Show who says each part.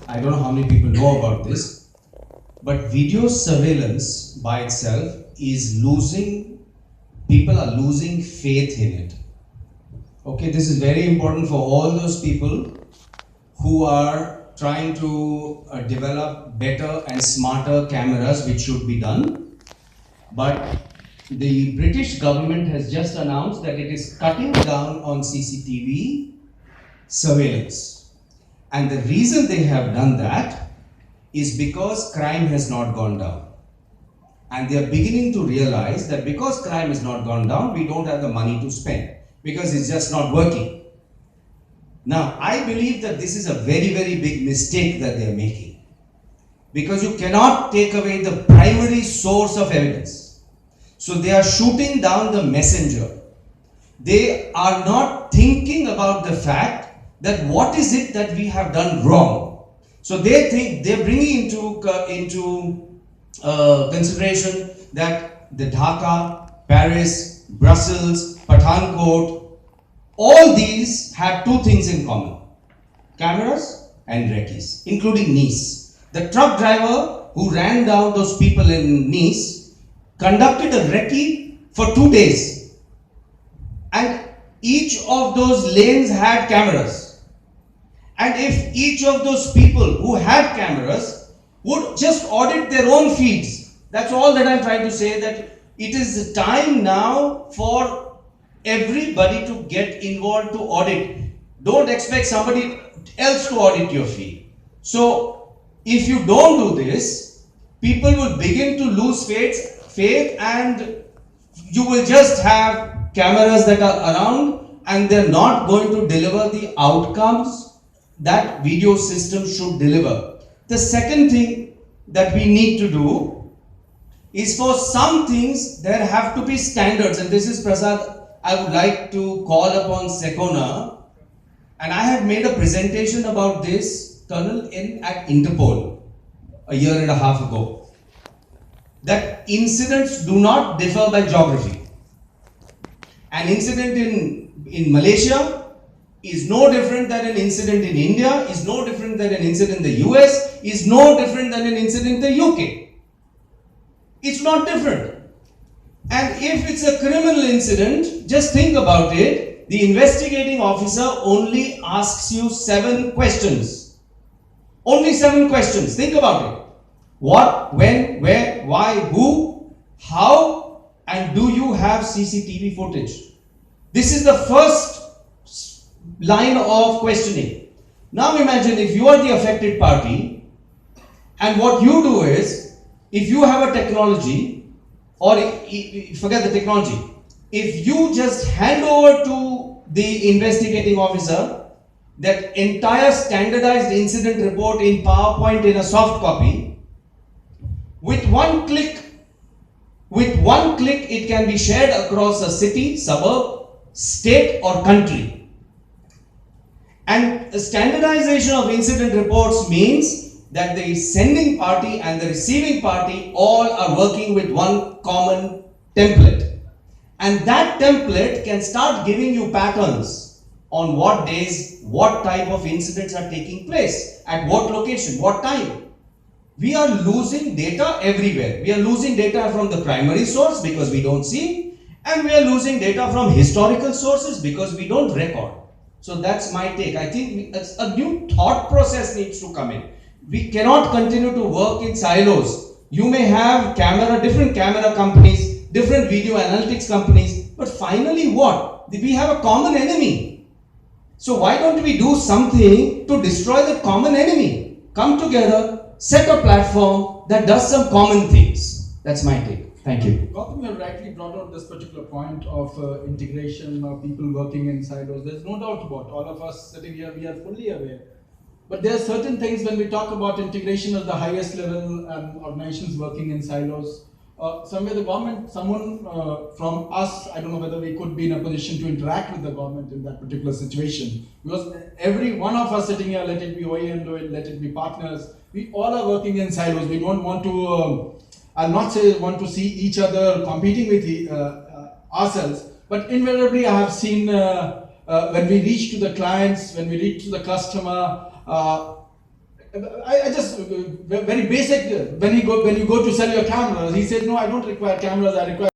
Speaker 1: I don't know how many people know about this, but video surveillance by itself is people are losing faith in it. Okay, this is very important for all those people who are trying to develop better and smarter cameras, which should be done. But the British government has just announced that it is cutting down on CCTV surveillance. And the reason they have done that is because crime has not gone down. And they are beginning to realize that because crime has not gone down, we don't have the money to spend because it's just not working. Now, I believe that this is a very, very big mistake that they are making, because you cannot take away the primary source of evidence. So they are shooting down the messenger. They are not thinking about the fact that what is it that we have done wrong. So they think they're bringing into consideration that the Dhaka, Paris, Brussels, Pathankot, all these have two things in common: cameras and recce's, including Nice. The truck driver who ran down those people in Nice conducted a recce for 2 days, and each of those lanes had cameras. And if each of those people who had cameras would just audit their own feeds, that's all that I'm trying to say, that it is time now for everybody to get involved to audit. Don't expect somebody else to audit your feed. So if you don't do this, people will begin to lose faith, and you will just have cameras that are around and they're not going to deliver the outcomes that video systems should deliver. The second thing that we need to do is, for some things there have to be standards, and this is, Prasad, I would like to call upon Secona, and I had made a presentation about this, Colonel, at Interpol a year and a half ago, that incidents do not differ by geography. An incident in Malaysia is no different than an incident in India, is no different than an incident in the US, is no different than an incident in the UK. It's not different. And if it's a criminal incident, just think about it. The investigating officer only asks you 7 questions. Only 7 questions. Think about it. What, when, where, why, who, how, and do you have CCTV footage? This is the first line of questioning. Now imagine if you are the affected party, and what you do is, if you have a technology, or forget the technology, if you just hand over to the investigating officer that entire standardized incident report in PowerPoint in a soft copy, with one click it can be shared across a city, suburb, state or country. And standardization of incident reports means that the sending party and the receiving party all are working with one common template. And that template can start giving you patterns on what days, what type of incidents are taking place, at what location, what time. We are losing data everywhere. We are losing data from the primary source because we don't see, and we are losing data from historical sources because we don't record. So that's my take. I think a new thought process needs to come in. We cannot continue to work in silos. You may have different camera companies, different video analytics companies, but finally what? We have a common enemy. So why don't we do something to destroy the common enemy? Come together, set a platform that does some common things. That's my take. Thank you.
Speaker 2: Gautam, you have rightly brought out this particular point of integration of people working in silos. There's no doubt about all of us sitting here, we are fully aware. But there are certain things when we talk about integration at the highest level and organizations working in silos. Somewhere the government, someone from us, I don't know whether we could be in a position to interact with the government in that particular situation. Because every one of us sitting here, let it be OEM, let it be partners, we all are working in silos. We don't want to, I'll not say want to see each other competing with ourselves, but invariably I have seen when we reach to the clients, when we reach to the customer, I just very basic. When you go to sell your cameras, he says, no, I don't require cameras. I require